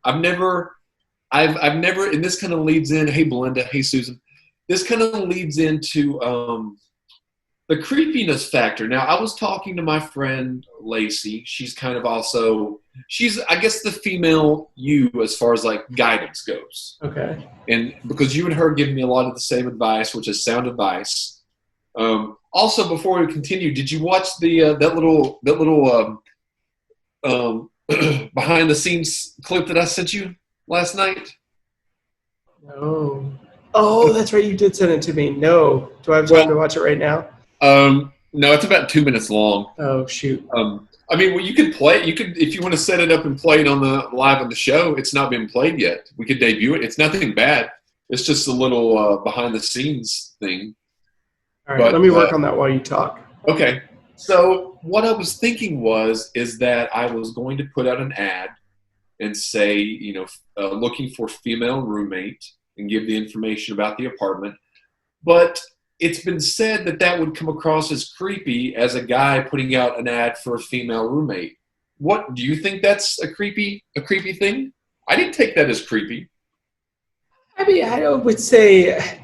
I've never, and this kind of leads in. Hey, Belinda. Hey, Susan. This kind of leads into the creepiness factor. Now, I was talking to my friend Lacey. She's kind of also, she's, I guess, the female you as far as like guidance goes. Okay. And because you and her give me a lot of the same advice, which is sound advice. Also, before we continue, did you watch the that little behind the scenes clip that I sent you last night? No. Oh, that's right. You did send it to me. No. Do I have time to watch it right now? No, it's about 2 minutes long. Oh, shoot. I mean, well, you could play it. You could, if you want to set it up and play it on the live on the show. It's not been played yet. We could debut it. It's nothing bad. It's just a little behind the scenes thing. All right, let me work on that while you talk. Okay. So what I was thinking is that I was going to put out an ad and say, looking for female roommate and give the information about the apartment. But it's been said that would come across as creepy as a guy putting out an ad for a female roommate. What do you think? That's a creepy thing? I didn't take that as creepy. I mean, would say,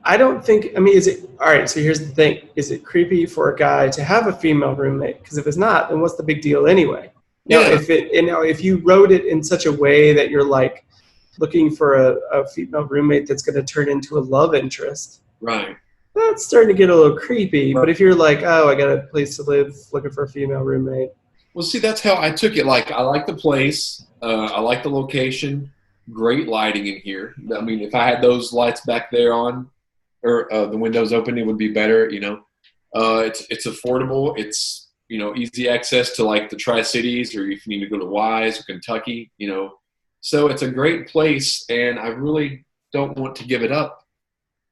I don't think, is it, all right, so here's the thing. Is it creepy for a guy to have a female roommate? Because if it's not, then what's the big deal anyway? Now, Yeah. if you wrote it in such a way that you're like looking for a female roommate that's going to turn into a love interest, right? That's starting to get a little creepy. Right. But if you're like, oh, I got a place to live, looking for a female roommate. Well, see, that's how I took it. Like, I like the place. I like the location. Great lighting in here. I mean, if I had those lights back there on, or the windows open, it would be better. It's affordable. It's easy access to like the Tri-Cities, or if you need to go to Wise or Kentucky. So it's a great place, and I really don't want to give it up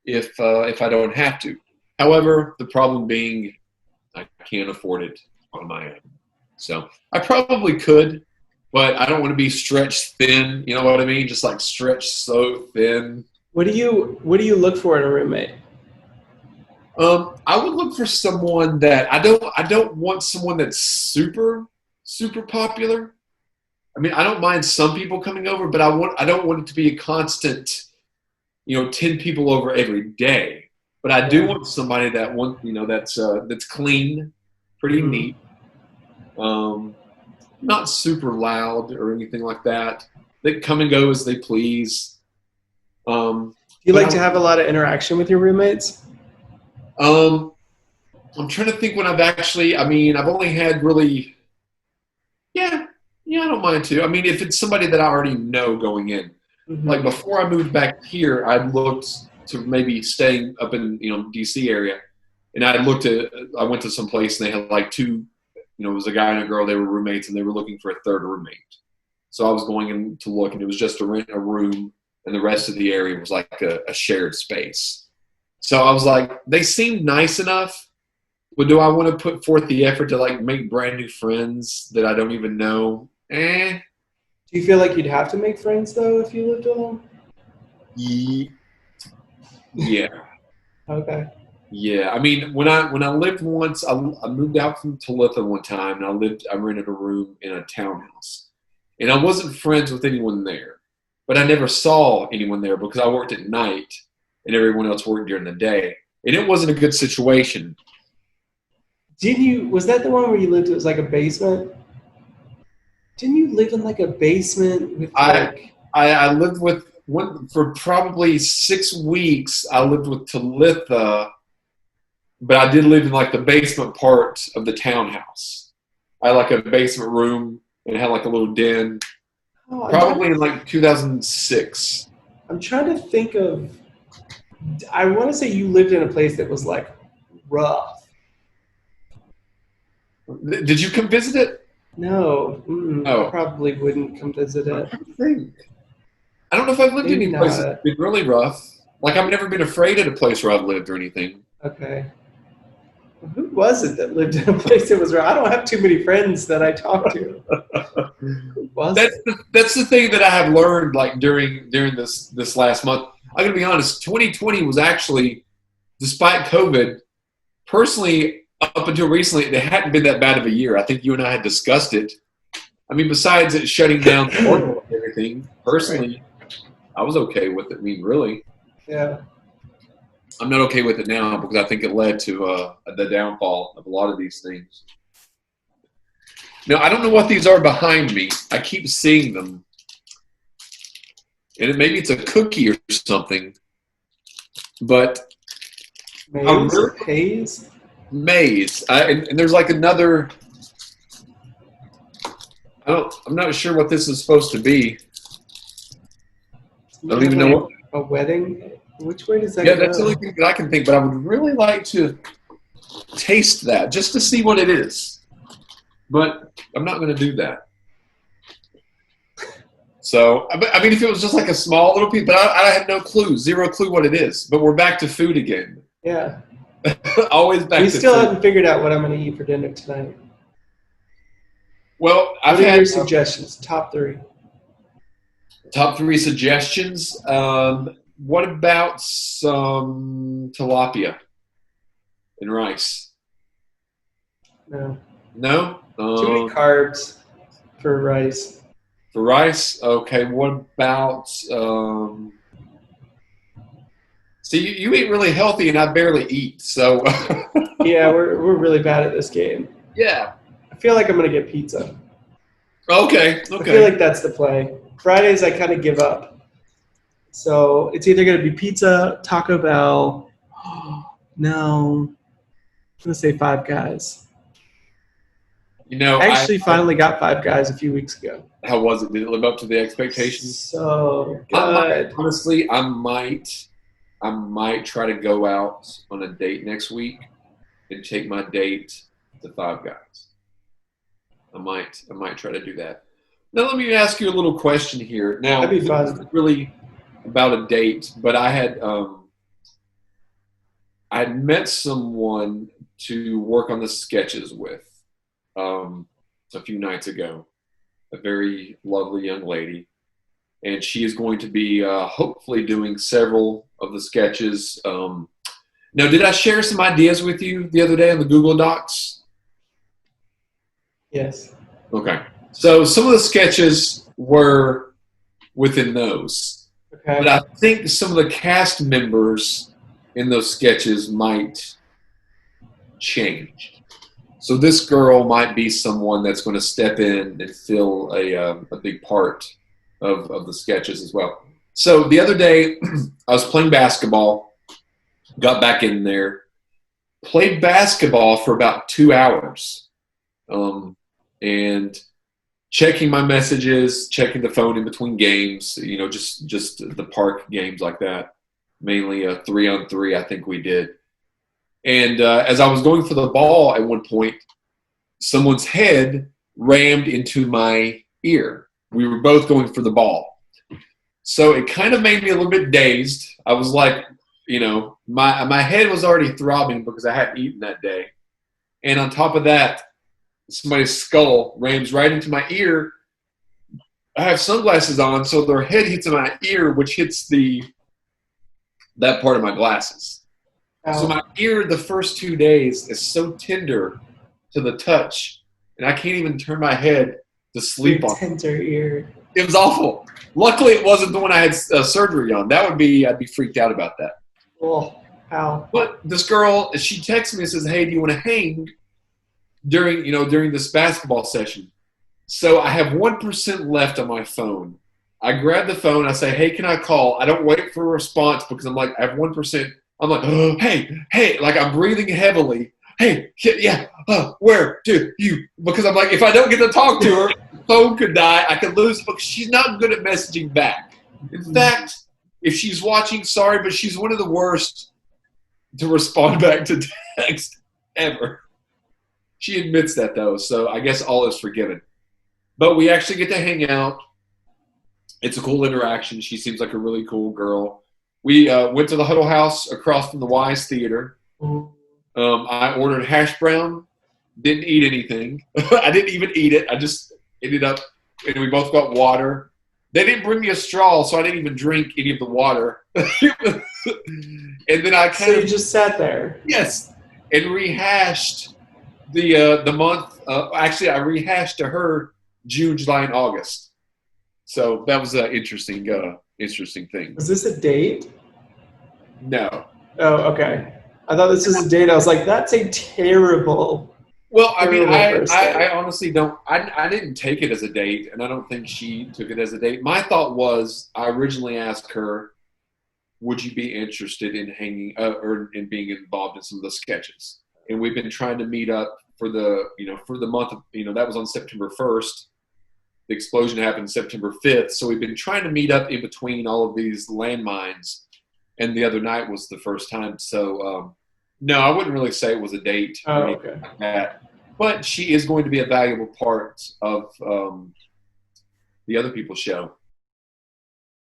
if I don't have to. However, the problem being I can't afford it on my own. So I probably could, but I don't want to be stretched thin. You know what I mean? Just like stretched so thin. What do you look for in a roommate? I would look for someone that I don't want someone that's super popular. I mean, I don't mind some people coming over, but I don't want it to be a constant, 10 people over every day. But I do want somebody that's clean, pretty neat, not super loud or anything like that. They come and go as they please. Do you like to have a lot of interaction with your roommates? I'm trying to think when I've only had really, yeah, I don't mind too. I mean, if it's somebody that I already know going in, like before I moved back here, I looked to maybe staying up in, DC area, and I went to some place and they had like two, it was a guy and a girl, they were roommates and they were looking for a third roommate. So I was going in to look, and it was just to rent a room, and the rest of the area was like a shared space. So I was like, they seemed nice enough, but do I want to put forth the effort to like make brand new friends that I don't even know? Do you feel like you'd have to make friends though if you lived alone? Yeah. Okay. Yeah, I mean, when I lived once, I moved out from Talitha one time, and I rented a room in a townhouse, and I wasn't friends with anyone there, but I never saw anyone there because I worked at night, and everyone else worked during the day, and it wasn't a good situation. Was that the one where you lived? It was like a basement. Didn't you live in like a basement with like? I lived with one for probably 6 weeks. I lived with Talitha. But I did live in like the basement part of the townhouse. I had like a basement room and it had like a little den. Probably in like 2006. I'm trying to think of. I want to say you lived in a place that was like rough. Did you come visit it? No. I probably wouldn't come visit it. I don't know if I've lived in any place that's been really rough. Like I've never been afraid at a place where I've lived or anything. Okay. Who was it that lived in a place that was rough? I don't have too many friends that I talk to. Who was it? That's the thing that I have learned like during this last month. I'm going to be honest, 2020 was actually, despite COVID, personally, up until recently, it hadn't been that bad of a year. I think you and I had discussed it. I mean, besides it shutting down the portal and everything, personally, I was okay with it. I mean, really. Yeah. I'm not okay with it now because I think it led to the downfall of a lot of these things. Now, I don't know what these are behind me. I keep seeing them. And maybe it's a cookie or something. But Haze? Maze. And there's like another... I'm not sure what this is supposed to be. I don't even know what... A wedding? Which way does that go? go? That's the only thing that I can think, but I would really like to taste that just to see what it is. But I'm not going to do that. So, I mean, if it was just like a small little piece, but I had no clue, zero clue what it is. But we're back to food again. Yeah. Always back to food. We still haven't figured out what I'm going to eat for dinner tonight. Well, I've had your suggestions, top 3. Top 3 suggestions. What about some tilapia and rice? No. No? Too many carbs for rice. For rice? Okay. What about... See, you eat really healthy and I barely eat, so... Yeah, we're really bad at this game. Yeah. I feel like I'm going to get pizza. Okay. I feel like that's the play. Fridays, I kind of give up. So it's either going to be pizza, Taco Bell. No. I'm going to say Five Guys. You know, I actually finally got Five Guys a few weeks ago. How was it? Did it live up to the expectations? So good. Honestly, I might try to go out on a date next week and take my date to Five Guys. I might try to do that. Now let me ask you a little question here. Now, that'd be fun. This isn't really about a date, but I had met someone to work on the sketches with a few nights ago. A very lovely young lady, and she is going to be hopefully doing several of the sketches. Now, did I share some ideas with you the other day on the Google Docs? Yes. Okay. So some of the sketches were within those. Okay. But I think some of the cast members in those sketches might change. So this girl might be someone that's going to step in and fill a big part of the sketches as well. So the other day, I was playing basketball, got back in there, played basketball for about 2 hours, and checking my messages, checking the phone in between games, you know, just the park games like that, mainly a 3-on-3 I think we did. And as I was going for the ball at one point, someone's head rammed into my ear. We were both going for the ball. So it kind of made me a little bit dazed. I was like, you know, my head was already throbbing because I hadn't eaten that day. And on top of that, somebody's skull rams right into my ear. I have sunglasses on, so their head hits in my ear, which hits that part of my glasses. Ow. So my ear the first 2 days is so tender to the touch, and I can't even turn my head to sleep on. Tender ear. It was awful. Luckily, it wasn't the one I had surgery on. I'd be freaked out about that. Oh, how? But this girl, she texts me and says, "Hey, do you want to hang during this basketball session?" So I have 1% left on my phone. I grab the phone. I say, "Hey, can I call?" I don't wait for a response because I'm like, I have 1%. I'm like, oh, hey, like I'm breathing heavily. Hey, yeah, where do you? Because I'm like, if I don't get to talk to her, the phone could die. I could lose because she's not good at messaging back. In fact, if she's watching, sorry, but she's one of the worst to respond back to text ever. She admits that, though, so I guess all is forgiven. But we actually get to hang out. It's a cool interaction. She seems like a really cool girl. We went to the Huddle House across from the Wise Theater. I ordered hash brown. Didn't eat anything. I didn't even eat it. I just ended up, and we both got water. They didn't bring me a straw, so I didn't even drink any of the water. And then I So you just sat there. Yes, and rehashed the month. Actually, I rehashed to her June, July, and August. So that was an interesting thing. Was this a date? No. Oh, okay. I thought this was a date. I was like, that's a terrible, Well, I mean, terrible first I date. honestly don't. I didn't take it as a date, and I don't think she took it as a date. My thought was, I originally asked her, "Would you be interested in hanging or in being involved in some of the sketches?" And we've been trying to meet up for the month of that was on September 1st. The explosion happened September 5th, so we've been trying to meet up in between all of these landmines. And the other night was the first time. So no, I wouldn't really say it was a date or Oh, anything okay. like that. But she is going to be a valuable part of the other people's show.